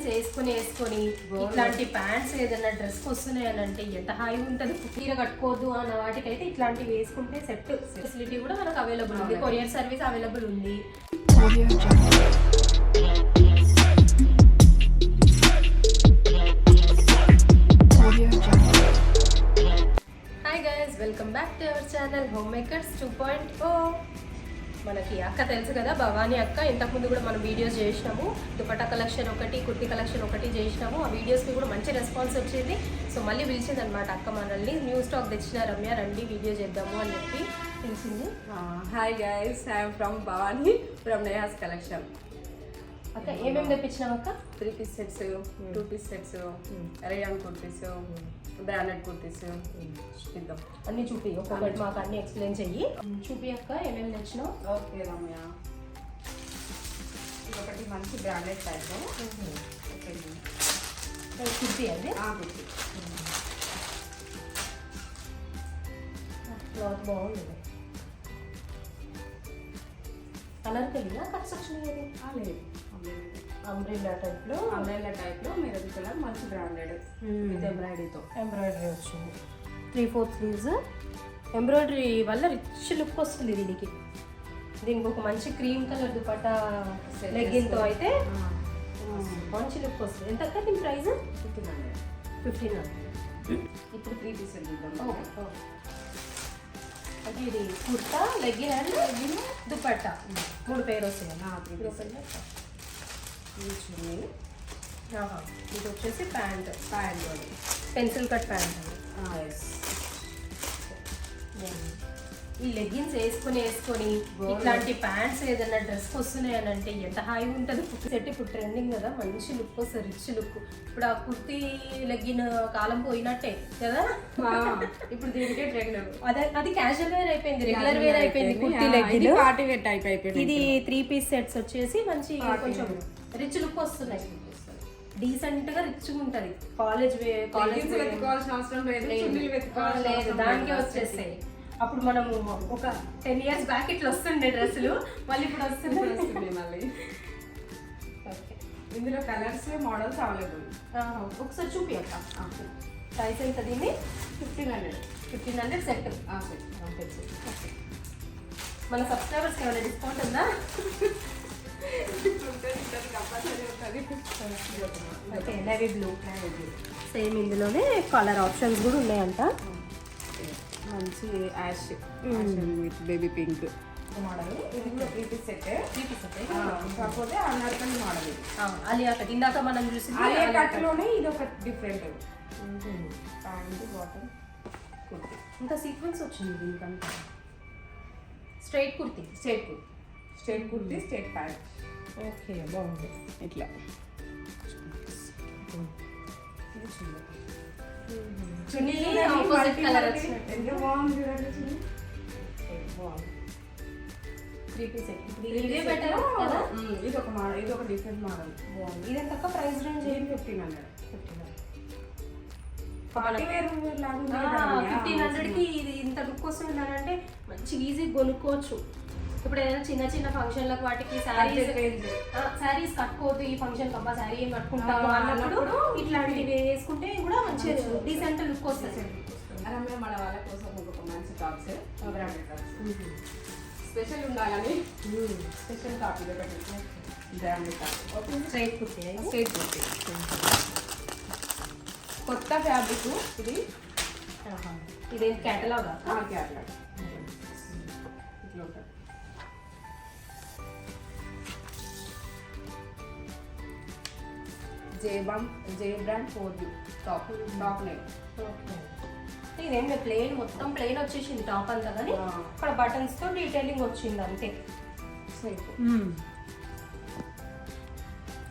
Leggings వేసుకొని ఇట్లాంటి pants ఏదైనా డ్రెస్ వస్తున్నాయి అని అంటే ఎంత హాయిగా ఉంటుంది. చీర కట్టుకోవద్దు అన్న వాటికైతే ఇట్లాంటివి వేసుకుంటే సెట్. ఫెసిలిటీ కూడా మనకు అవైలబుల్ ఉంది, కొరియర్ సర్వీస్ అవైలబుల్ ఉంది. Hi guys, welcome back to our channel home makers 2.0. మనకి అక్క తెలుసు కదా, భవానీ అక్క. ఇంతకుముందు కూడా మనం వీడియోస్ చేసినాము, దుపట్టా కలెక్షన్ ఒకటి, కుర్తీ కలెక్షన్ ఒకటి చేసినాము. ఆ వీడియోస్కి కూడా మంచి రెస్పాన్స్ వచ్చింది. సో మళ్ళీ పిలిచింది అనమాట అక్క మనల్ని. న్యూ స్టాక్ తెచ్చిన రమ్య, రండి వీడియో చేద్దాము అని చెప్పి పిలిచింది. Hi guys, I'm from Bhavani from Neha's collection. అక్క ఏమేమి తెప్పించినావు అక్క? 3 piece sets, 2 piece sets, rayon kurtis, branded kurtis ఇద్దాం. అన్ని చూపి, ఒక్కొక్కటి మాకు అన్ని ఎక్స్ప్లెయిన్ చెయ్యి. చూపి అక్క ఏమేమి తెచ్చినావు. ఓకే రమ్య, ఇదొకటి మంచి బ్రాండెడ్ టైప్ కుర్తీ అది. కుర్తీ క్లాత్ బాగుంది. కలర్ కలిగిన కన్స్ట్రక్షన్ ఏది లేదు, అంబ్రెల్లా టైప్లో మెరూన్ కలర్, మంచి బ్రాండెడ్ విత్ ఎంబ్రాయిడరీతో. ఎంబ్రాయిడరీ వచ్చింది. 3/4 స్లీవ్స్. ఎంబ్రాయిడరీ వల్ల రిచ్ లుక్ వస్తుంది దీనికి. దీనికి ఒక మంచి క్రీమ్ కలర్ దుపట్టా లెగ్గిన్తో అయితే మంచి లుక్ వస్తుంది. ఎంత అక్క దీని ప్రైస్? 1500. ఇప్పుడు 3 పీస్ అంటే ఇది కుర్తా, లెగ్గిన్ అండ్ దుపట్టా 3 పేరు వస్తాయి. ఇది వచ్చేసి ప్యాంట్ పెన్సిల్ కట్ ప్యాంట్. ఈ లెగ్గిన్స్ వేసుకొని ఇట్లాంటి ప్యాంట్స్ ఏదైనా డ్రెస్ వస్తున్నాయి అని అంటే ఎంత హాయిగా ఉంటుంది. సెట్ ఇప్పుడు ట్రెండింగ్ కదా, మంచి లుక్ వస్తుంది, రిచ్ లుక్. ఇప్పుడు ఆ కుర్తీ లెగ్గిన్ కాలం పోయినట్టే కదా, ఇప్పుడు దీనికే ట్రెండ్. అది క్యాజువల్ వేర్ అయిపోయింది, రెగ్యులర్ వేర్ అయిపోయింది. Kurti leggin party wear type అయిపోయింది. ఇది 3 పీస్ సెట్స్ వచ్చేసి మంచి కొంచెం రిచ్ లుక్ వస్తున్నాయి. డీసెంట్ గా రిచ్ గా ఉంటది. కాలేజ్ వెతుకోవాల్సిన అవసరం లేదు, దానికే వచ్చేస్తాయి. అప్పుడు మనము ఒక 10 years బ్యాక్ ఇట్లా వస్తుండే డ్రెస్సులు, మళ్ళీ ఇప్పుడు వస్తుంది మళ్ళీ. ఇందులో కలర్స్, మోడల్స్ అవైలబుల్. ఒకసారి చూపి అక్క. ప్రైస్ ఎంత దీన్ని? 1500 సెట్. మన సబ్స్క్రైబర్స్కి ఏమైనా డిస్కౌంట్ ఉందా? Okay, navy blue same. ఇందులోనే కలర్ ఆప్షన్స్ కూడా ఉన్నాయంట. మంచి ash with baby pink model. ఇది కూడా 3 పీస్ సెట్. కాకపోతే అనార్కలి మోడల్. అలియా కట్ ఇందాక మనం చూసింది. అలియా కట్లోనే ఇది ఒక డిఫరెంట్ ప్యాంట్, బాటమ్, కుర్తీ. ఇంకా సీక్వెన్స్ వచ్చింది దీనికంతా. Straight kurti, straight kurti, straight pant. Okay, బాగుంది. ఇట్లా చున్నీ ఆపోజిట్ కలర్ వచ్చింది. ఎంత బాగుంది చూడండి చున్నీ. 3 piece set. ఇదే బెటర్ కదా. ఇది ఒక మోడల్, ఇది ఒక డిఫరెంట్ మోడల్. బాగుంది. ఇది ఎంత ప్రైస్ రేంజ్? 1500. పార్టీ వేర్ లాగా 1500కి ఇది ఇంత లుక్ వస్తుందంటే మంచి ఈజీ కొనుక్కోవచ్చు. ఇప్పుడు ఏదైనా చిన్న ఫంక్షన్లకు వాటికి శారీస్ కట్టుకోవద్దు, ఈ ఫంక్షన్ కబ్బా శారీ ఏం కట్టుకుంటాము అన్నప్పుడు ఇట్లాంటివి వేసుకుంటే కూడా మంచి డీసెంట్ లుక్ వస్తుంది. అలాగే మన వాళ్ళ కోసం ఒక మంచి టాప్స్, బ్రాండెడ్ టాప్స్ స్పెషల్ ఉండాలని స్పెషల్ టాప్. ఇది ఒకటి బ్రాండెడ్ టాప్. స్ట్రైట్ కుర్తీ. కొత్త ఫ్యాబ్రిక్ ఇది. ఇదే క్యాటలాగ్. క్యాటలాగ్ ఇట్లా ఉంటుంది. జే బ్రాండ్ 4U టాప్ నేమ్. ఇదేం ప్లెయిన్, మొత్తం ప్లెయిన్ వచ్చేసింది టాప్ అంతా, కానీ అక్కడ బటన్స్ తో డీటెయిలింగ్ వచ్చింది అంతే.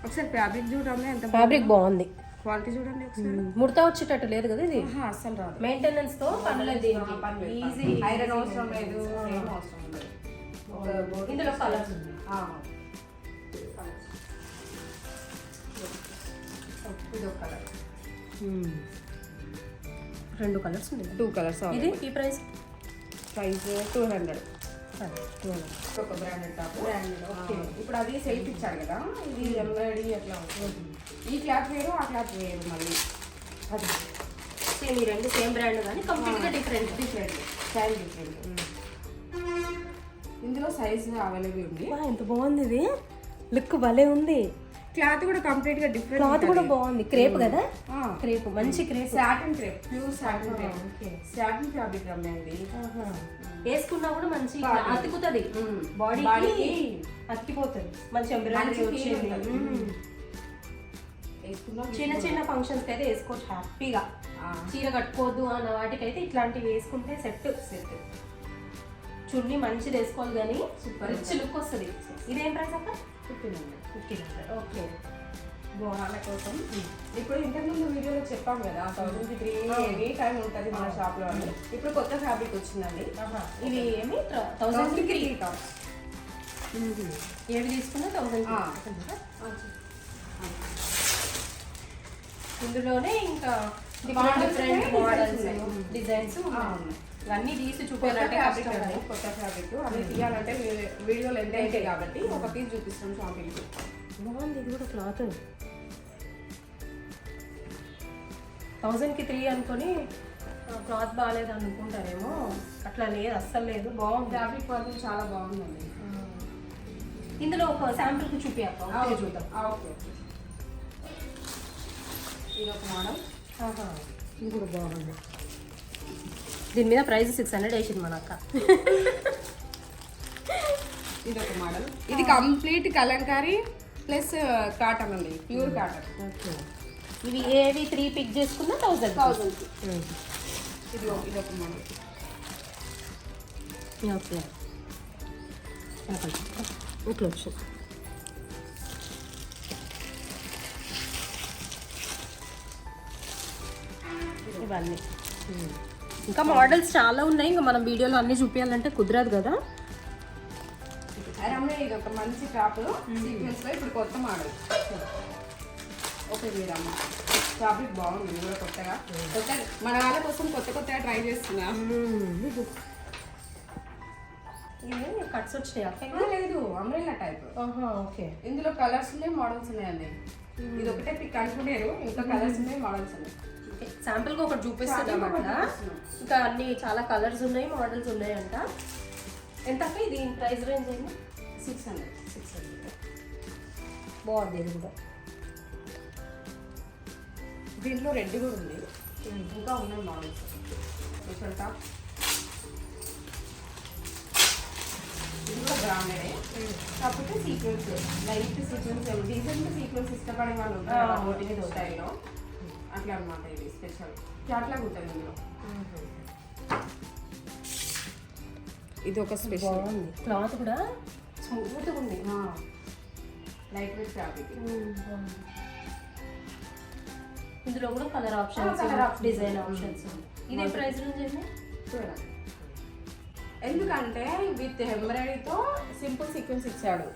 ఒకసారి ఫ్యాబ్రిక్ చూడండి, ఎంత ఫ్యాబ్రిక్ బాగుంది. క్వాలిటీ చూడండి ఒకసారి. ముడత వచ్చేటట్టు లేదు కదా ఇది. అసలు రాదు. మెయింటెనెన్స్ తో పర్లేదు, ఈజీ. ఐరన్ అవసరం లేదు, ఏం అవసరం లేదు. ఇందులో కలర్స్ ఉంది. ఇది ఒక కలర్. 2 కలర్స్ ఉన్నాయి. 2 కలర్స్. ఇది ఈ ప్రైస్ 200. ఒక బ్రాండెడ్ టాప్. ఇప్పుడు అది సెల్ఫ్ ఇచ్చాడు కదా, ఇది ఎంబ్రాయిడరీ అట్లా ఉంటుంది. ఈ క్లాత్ వేరు ఆ క్లాత్ వేరు మళ్ళీ అది సేమ్ ఈ రెండు సేమ్ బ్రాండ్ కానీ కంప్లీట్గా డిఫరెంట్. Different style different. ఇందులో సైజ్ అవైలబుల్ ఉంది. ఎంత బాగుంది ఇది, లుక్ భలే ఉంది. క్లాత్ కూడా కంప్లీట్ గా డిఫరెంట్. క్లాత్ కూడా బాగుంది, క్రేప్ కదా, క్రేప్ మంచి crepe, satin crepe, pure satin crepe, satin fabric అమ్మాయి. వేసుకున్నా కూడా మంచి అతుకుతుంది, బాడీకి అతికిపోతుంది, మంచి ఎంబ్రాయిడరీ వచ్చేది. చిన్న చిన్న ఫంక్షన్స్ కి అయితే వేసుకోవచ్చు హ్యాపీగా. చీర కట్టుకోవద్దు అన్న వాటికైతే ఇట్లాంటివి వేసుకుంటే సెట్. చున్నీ మంచిది వేసుకోవాలి కానీ సూపర్ రిచ్ లుక్ వస్తుంది. ఇదేం ప్రైస్ అక్క? 1500. ఓకే. బోనాల కోసం ఇప్పుడు ఇంతకుముందు వీడియోలో చెప్పాం కదా 1003 ఎనీ టైం ఉంటుంది మన షాప్ లో అని. ఇప్పుడు కొత్త ఫ్యాబ్రిక్ వచ్చిందండి. ఇది ఏమి 1003 టాప్స్. ఏవి తీసుకున్నా 1000. ఇందులోనే ఇంకా డిఫరెంట్ మోడల్స్ డిజైన్స్ ఇవన్నీ తీసి చూపించాలంటే కొత్త ఫ్యాబ్రిక్ అవి తీయాలంటే వీడియోలో ఎంత అయితే కాబట్టి ఒక పీస్ చూపిస్తాం షాపింగ్. బాగుంది ఇది కూడా క్లాత్. 1000కి 3 అనుకొని క్లాత్ బాగాలేదు అనుకుంటారేమో, అట్లా లేదు, అస్సలు లేదు, బాగుంది. ఫ్యాబ్రిక్ మాత్రం చాలా బాగుందండి. ఇందులో ఒక శాంపుల్కి చూపించాక చూద్దాం. ఓకే. ఇది ఒక మోడల్. ఇది కూడా బాగుంది. దీని మీద ప్రైస్ 600 వేసింది మన అక్క. ఇది ఒక మోడల్. ఇది కంప్లీట్ కలంకారీ ప్లస్ కాటన్ అండి, ప్యూర్ కాటన్. ఓకే. ఇవి ఏవి 3 పిక్ చేసుకున్నా 1000. ఇది ఒక మోడల్. ఓకే. ఇట్లా వచ్చింది. ఇవన్నీ ఇంకా మోడల్స్ చాలా ఉన్నాయి. ఇంకా మనం వీడియోలో అన్ని చూపించాలంటే కుదరదు కదా. ఇది ఒక మంచి టాప్ సీక్వెన్స్ లో ఇప్పుడు కొత్త మోడల్. ఓకే వీరమ్మ ఫ్యాబ్రిక్ బాగుంది. ఇది కూడా కొత్తగా మన వాళ్ళ కోసం కొత్తగా ట్రై చేస్తున్నా. ఇది కట్స్ వచ్చినాయి లేదు, అంబ్రెల్లా టైప్. ఓకే. ఇందులో కలర్స్ ఉన్నాయి, మోడల్స్ ఉన్నాయండి. ఇది ఒకటే పిక్ అనుకునేరు, ఇంకా కలర్స్ ఉన్నాయి, మోడల్స్ ఉన్నాయి. శాంపుల్గా ఒకటి చూపిస్తున్నాం అట్లా. ఇంకా అన్ని చాలా కలర్స్ ఉన్నాయి, మోడల్స్ ఉన్నాయంట. ఎంత ఇది ప్రైస్ రేంజ్ అయింది? 600. బాగుంది ఇది కూడా. దీంట్లో రెడ్ కూడా ఉంది, ఇంకా ఉన్నాయి మోడల్స్. Different top. ఇది కూడా బ్రాండెడే, కాకపోతే sequence light sequence, decent sequence ఇష్టపడే వాళ్ళు ఉంటారు ఓటి మీద స్టైల్లో, అట్లా అనమాట. ఇది స్పెషల్ క్లాత్లా ఉంటుంది ఇందులో. ఇది ఒక స్పెషల్ బాగుంది, క్లాత్ కూడా స్మూత్గా ఉంది, లైట్ వెయిట్ ఫ్యాబ్రిక్. ఇందులో కూడా కలర్ ఆప్షన్స్, డిజైన్ ఆప్షన్స్. ఇదే ప్రైస్ రేంజ్ చూడండి. ఎందుకంటే విత్ ఎంబ్రాయిడరీతో సింపుల్ సీక్వెన్స్ ఇచ్చాడు.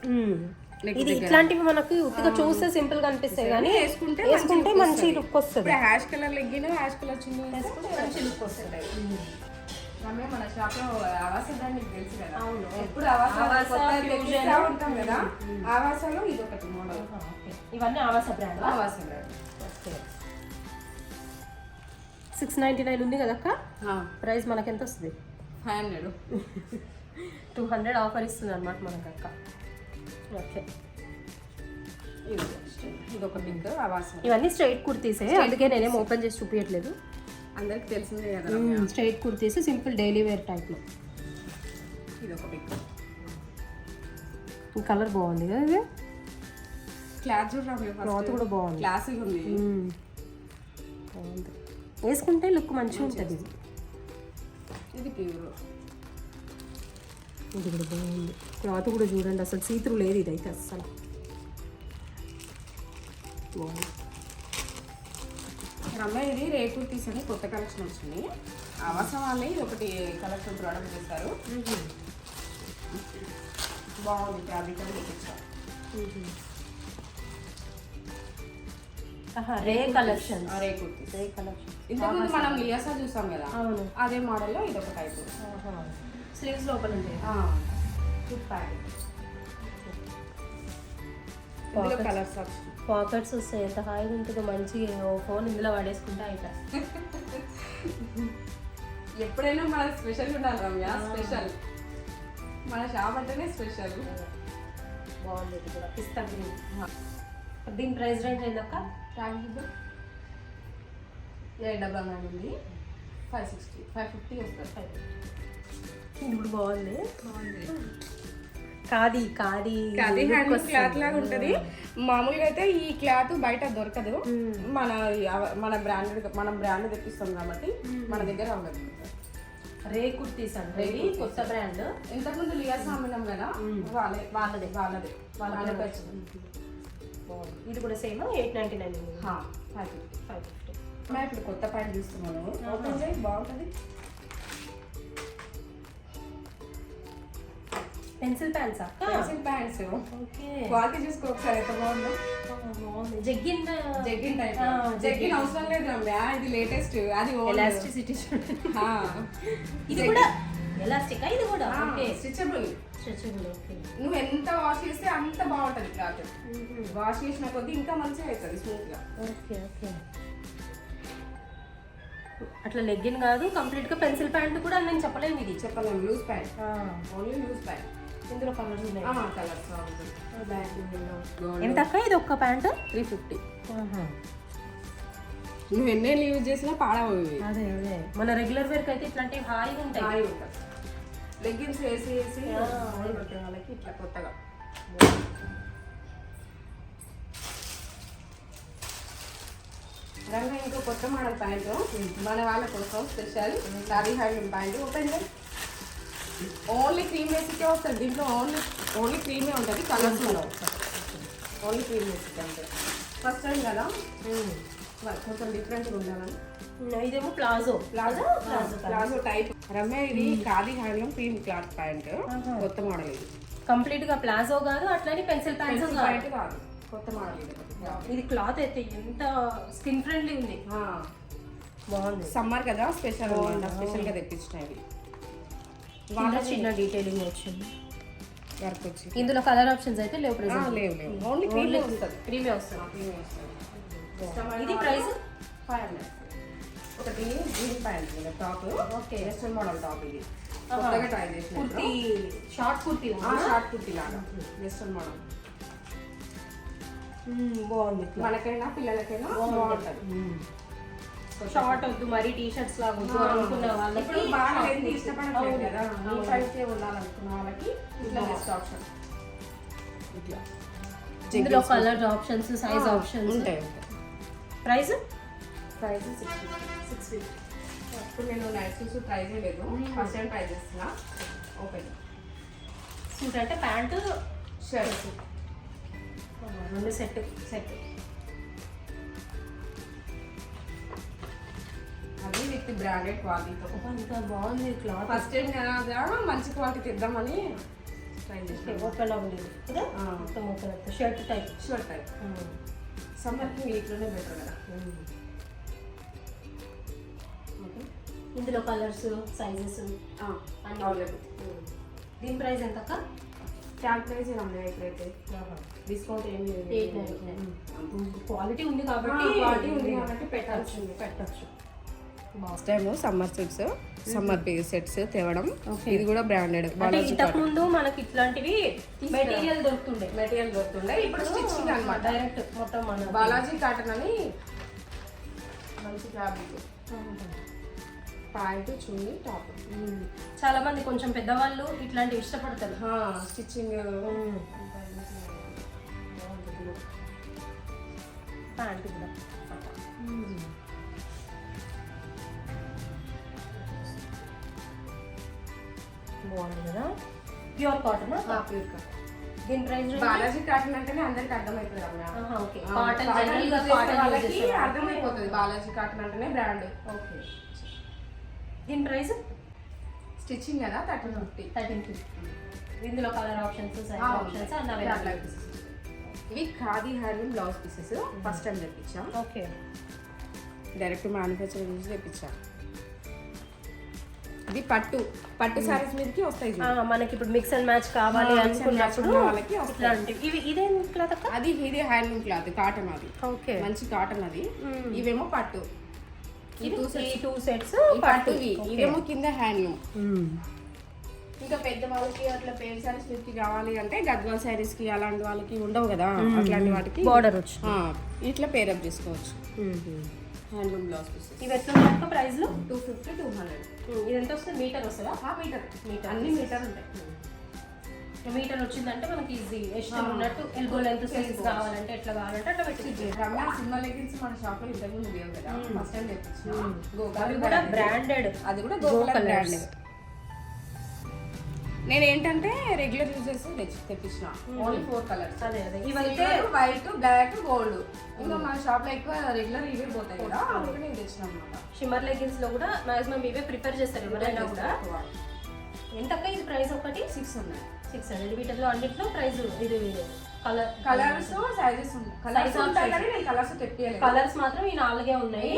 ఇది ఇట్లాంటివి మనకి ఉట్టిగా చూస్తే సింపుల్ గా అనిపిస్తాయి కానీ వేసుకుంటే మంచి లుక్ వస్తుంది. Ash colour legging, ash colour chunni వేసుకుంటే మంచి లుక్ వస్తుంది. రమ్య మన షాప్ లో ఆవాస బ్రాండ్ మీకు తెలుసు కదా. అవును, ఎప్పుడు ఆవాస ఉంటాం కదా, ఆవాసలో ఇది ఒకటి మోడల్. ఇవన్నీ ఆవాస బ్రాండ్. ఆవాస బ్రాండ్ 699 ఉంది కదా అక్క. ప్రైస్ మనకి ఎంత వస్తుంది? 500. 200 ఆఫర్ ఇస్తుంది అనమాట మనకు అక్క. ఓకే. ఇది ఒక బిగ్ ఆవాస. ఇవన్నీ స్ట్రైట్ కుర్తీసే, అందుకే నేనేం ఓపెన్ చేసి చూపించట్లేదు. అందరికి తెలిసిందే కదా. Straight kurtis simple daily wear టైప్లో. ఇది ఒక బిగ్. కలర్ బాగుంది కదా ఇది. క్లాత్ చూడండి, క్లాత్ కూడా బాగుంది, క్లాసిక్ ఉంది. బాగుంది, వేసుకుంటే లుక్ మంచిగా ఉంటుంది. ఇది ప్యూర్. ఇది కూడా బాగుంది, క్లాత్ కూడా చూడండి, అసలు సీత్రూ లేదు ఇదైతే అస్సలు. బాగుంది. రమ్య ఇది రేకులు తీసుకొని కొత్త కలెక్షన్ వచ్చింది. అవసరం వాళ్ళే ఇది ఒకటి కలెక్షన్ ప్రోడక్ట్ చేస్తారు. బాగుంది ఫ్యాబ్రిక్ అని చూపించారు. రే కలెక్షన్. రే కుర్తీస్. రే కలెక్షన్. ఇంతకుముందు మనం లియాసా చూసాం కదా, అవును, అదే మోడల్లో ఇది ఒక టైప్. స్లీవ్స్ లోపల ఉంటాయి. ఇందులో కలర్స్ పాకెట్స్ వస్తాయి, ఎంత హాయిగా ఉంటుందో. మంచిగా ఓ ఫోన్ ఇందులో వాడేసుకుంటే అయిపోయి. ఎప్పుడైనా మన స్పెషల్ ఉండాలి రమ్య, స్పెషల్. మన షాప్ అంటేనే స్పెషల్. బాగుంది ఇది కూడా, పిస్తా గ్రీన్. దీని ప్రైస్ రేంజ్ ఏందక్క? ట్యాగ్ 899 ఉంది, 560 550 వస్తుంది. ఇప్పుడు బాగుంది. ఖాదీ హ్యాండ్ క్లాత్ లాగా ఉంటుంది. మామూలుగా అయితే ఈ క్లాత్ బయట దొరకదు. మన బ్రాండ్ తెప్పిస్తాం కాబట్టి మన దగ్గర ఉండదు. రే కుర్తీస్ అంటే కొత్త బ్రాండ్. ఇంతకుముందు లియాస్ అమ్మినాం కదా, వాళ్ళదే. ఇది కూడా సేమ్ 899. 550. ఇప్పుడు కొత్త ప్యాంట్ చూస్తున్నాను, బాగుంటుంది. Pencil pants okay. క్వాలిటీ చూసుకో ఒకసారి, ఎంత బాగుందో. జగ్గిన్ జగ్గిన్ అవసరం లేదు రమ్య, ఇది లేటెస్ట్. అది ఎలాస్టిసిటీ. ఇది కూడా ఎలాస్టిక్, ఇది కూడా స్ట్రెచబుల్. ఓకే. నువ్వు ఎంత వాష్ చేస్తే అంత బాగుంటుంది క్లాత్. వాష్ చేసిన కొద్దీ ఇంకా మంచిగా అవుతుంది, స్మూత్ గా. ఓకే. అట్లా లెగ్గిన్ కాదు, కంప్లీట్ గా పెన్సిల్ ప్యాంట్ కూడా నేను చెప్పలేము. ఇది చెప్పలేము, loose pant, only loose pant. ఇందులో కలర్స్ ఉన్నాయి. కలర్స్ ఎంత అక్క ఇది ఒక్క ప్యాంట్? 350. నువ్వు ఎన్నేళ్ళు యూజ్ చేసినా పాడవు. అదే మన రెగ్యులర్ వేర్ అయితే ఇట్లాంటివి హాయిగా ఉంటాయి. లెగ్గిన్స్ వేసి వాళ్ళకి ఇట్లా కొత్తగా. రంగా ఇంకో కొత్త మోడల్ ప్యాంటు మన వాళ్ళ కోసం special khadi handloom pant. Open చేయి. ఓన్లీ క్రీమ్ బేసికే వస్తుంది దీంట్లో. ఓన్లీ క్రీమే ఉంటుంది, కలర్స్ ఉండవు. ఓన్లీ క్రీమ్ బేసిక్ అంటే ఫస్ట్ టైం కదా, కొంచెం డిఫరెంట్గా ఉండాలని. ఇదేమో ప్లాజో టైప్. రమ్య ఇది khadi handloom cream cloth pant, కొత్త మోడల్. ఇది కంప్లీట్ గా ప్లాజో కాదు, అట్లానే పెన్సిల్ ప్యాంట్ కాదు, కొత్త మోడల్. ఇది క్లాత్ అయితే ఎంత స్కిన్ ఫ్రెండ్లీ ఉంది, బాగుంది. సమ్మర్ కదా, స్పెషల్గా తెప్పించినవి. చిన్న డీటెయిలింగ్ వచ్చింది, వర్క్ వచ్చి. ఇందులో కలర్ ఆప్షన్స్ అయితే లేవు. లేవు. ఓన్లీ క్రీమే వస్తుంది. ఇది ప్రైస్ 500. ఒకటి jean pant top, okay, western model top. ఇది కొత్తగా ట్రై చేసిన కుర్తీ, షార్ట్ కుర్తీ లాగా వెస్టర్న్ మోడల్. బాగుంది. మనకైనా పిల్లలకైనా బాగుంటుంది. షార్ట్ వద్దు, మరి టీ షర్ట్స్ లాగా వద్దు అనుకున్న వాళ్ళకి, బాగా ఇష్టపడలేదు కదా, సైజే ఉండాలనుకున్న వాళ్ళకి ఇట్లా బెస్ట్ ఆప్షన్. ఇట్లా ఇందులో కలర్ ఆప్షన్స్, సైజ్ ఆప్షన్స్ ఉంటాయి. ప్రైస్ 650. ఇప్పుడు నేను నైట్ సూట్స్ ట్రై చేయలేదు, ఫస్ట్ టైం ట్రై చేస్తున్నా. ఓపెన్ సూట్ అంటే ప్యాంటు షర్ట్ రెండు సెట్. అది విత్ బ్రాండెడ్ క్వాలిటీతో. ఇంకా బాగుంది క్లాత్. ఫస్ట్ టైం కదా, మంచి క్వాలిటీ తెద్దామని ట్రై చేసాను. ఓపెన్ ఉంది కదా, మొత్తం ఓపెన్ అవుతుంది. Shirt type. సమ్మర్కి వీటిలోనే బెటర్ కదా. ఇందులో కలర్స్, సైజెస్ అన్ని అవైలబుల్. దీని ప్రైస్ ఎంత అక్క? ట్యాగ్ ప్రైస్ ఉన్నాయి ఇప్పుడైతే, డిస్కౌంట్ ఏమి లేదు. 899. క్వాలిటీ ఉంది కాబట్టి పెట్టచ్చు. Last time summer sets, summer sets తేవడం. ఇది కూడా బ్రాండెడ్. ఇంతకు ముందు మనకి ఇట్లాంటివి మెటీరియల్ దొరుకుతుండే, ఇప్పుడు స్టిచ్చింగ్ అన్నమాట. డైరెక్ట్ మొత్తం మన బాలాజీ కాటన్ అని మంచి ఫ్యాబ్రిక్. ప్యాంటు, చున్నీ, టాప్. చాలా మంది కొంచెం పెద్దవాళ్ళు ఇట్లాంటివి ఇష్టపడతారు. స్టిచ్చింగ్ ప్యాంటు కూడా బాగుంది కదా, ప్యూర్ కాటన్. Pure cotton. దీని ప్రైస్ బాలాజీ కాటన్ అంటేనే అందరికి అర్థమవుతుంది. వాళ్ళకి అర్థమైపోతుంది బాలాజీ కాటన్ అంటేనే బ్రాండ్. ఓకే. దీని ప్రైస్ స్టిచ్చింగ్ కదా 1350. ఇందులో కలర్ ఆప్షన్స్, సైజ్ ఆప్షన్స్ అన్నీ అవైలబుల్. ఇవి khadi handloom blouse pieces. First time తెప్పించా. ఓకే. డైరెక్ట్ మ్యానుఫ్యాక్చరింగ్ నుంచి తెప్పించా. ఇది పట్టు సారీస్ మీదకి వస్తాయి చూడు. మనకి ఇప్పుడు మిక్స్ అండ్ మ్యాచ్ కావాలి అనుకున్నప్పుడు వాళ్ళకి వస్తాయి. ఇట్లాంటివి. ఇదేం క్లాత్ అక్క? అది ఇది హ్యాండ్లూమ్ క్లాత్, కాటన్ అది, ఓకే. మంచి కాటన్ అది. ఇవేమో పట్టు, ఈ టూ సెట్స్ పట్టువి. ఇవేమో కింద హ్యాండ్లూమ్. ఇంకా పెద్ద వాళ్ళకి అట్లా పేరు సారీస్ మీదకి కావాలి అంటే గద్వాల్ సారీస్ కి అలాంటి వాళ్ళకి ఉండవు కదా, అట్లాంటి వాటికి బార్డర్ వచ్చి ఇట్లా పేరప్ చేసుకోవచ్చు. Handloom blouse pieces. ఇవి ఎట్లా ఉంటాయి ప్రైస్ లో? 250, 200. ఇది ఎంత వస్తుంది? మీటర్ వస్తుందా? మీటర్ అన్ని మీటర్ ఉంటాయి. మీటర్ వచ్చిందంటే మనకి ఈజీ, ఇష్టం ఉన్నట్టు ఎల్బో లెంత్ సైజ్ కావాలంటే ఎట్లా కావాలంటే అట్లా పెట్టి. రమ్య సినిమా లెగిన్స్ మన షాప్ లో ఇంతకు ముందు లేవు కదా, ఫస్ట్ టైం తెప్పించిన. అది కూడా బ్రాండెడ్, అది కూడా గోకలర్ బ్రాండెడ్. నేను ఏంటంటే రెగ్యులర్ యూజెస్ తెప్పించిన, ఓన్లీ 4 కలర్స్. అదే ఇవైతే వైట్, బ్లాక్, గోల్డ్. ఇంకా మన షాప్ లో ఎక్కువ రెగ్యులర్ ఇవే పోతాయి కదా, అందుకే నేను తెచ్చిన అనమాట. షిమ్మర్ లెగిన్స్ లో కూడా మాక్సిమం ఇవే ప్రిఫర్ చేస్తారు ఎవరైనా కూడా. ఎంత అక్క ఇది ప్రైస్? ఒకటి 600. వీటిలో అన్నిట్లో ప్రైస్ ఇది కలర్స్ సైజెస్ ఉంటాయి కానీ నేను కలర్స్ తెప్పియలేదు. కలర్స్ మాత్రం ఈ 4 ఉన్నాయి.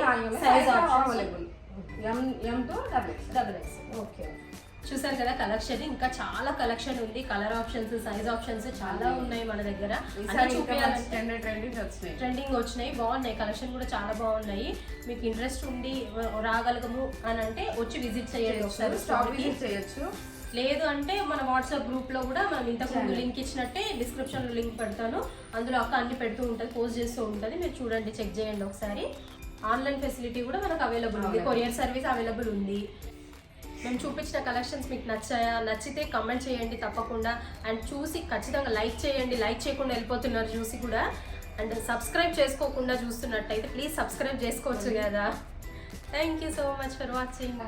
Size available M to XXL. Okay. చూసారు కదా కలెక్షన్, ఇంకా చాలా కలెక్షన్ ఉంది. కలర్ ఆప్షన్స్, సైజ్ ఆప్షన్స్ చాలా ఉన్నాయి మన దగ్గర. ట్రెండింగ్ వచ్చినాయి, బాగున్నాయి. కలెక్షన్ కూడా చాలా బాగున్నాయి. మీకు ఇంట్రెస్ట్ ఉండి రాగలగము అని అంటే వచ్చి విజిట్ చేయండి ఒకసారి. స్టాక్ విజిట్ చేయొచ్చు. లేదు అంటే మన వాట్సాప్ గ్రూప్ లో కూడా మనం ఇంతకు ముందు లింక్ ఇచ్చినట్టే డిస్క్రిప్షన్ లో లింక్ పెడతాను. అందులో అక్క అన్ని పెడుతూ ఉంటుంది, పోస్ట్ చేస్తూ ఉంటుంది. మీరు చూడండి, చెక్ చేయండి ఒకసారి. ఆన్లైన్ ఫెసిలిటీ కూడా మనకు అవైలబుల్ ఉంది, కొరియర్ సర్వీస్ అవైలబుల్ ఉంది. మేము చూపించిన కలెక్షన్స్ మీకు నచ్చాయా? నచ్చితే కమెంట్ చేయండి తప్పకుండా. అండ్ చూసి ఖచ్చితంగా లైక్ చేయండి. లైక్ చేయకుండా వెళ్ళిపోతున్నారు చూసి కూడా. అండ్ సబ్స్క్రైబ్ చేసుకోకుండా చూస్తున్నట్టయితే ప్లీజ్ సబ్స్క్రైబ్ చేసుకోవచ్చు కదా. Thank you so much for watching.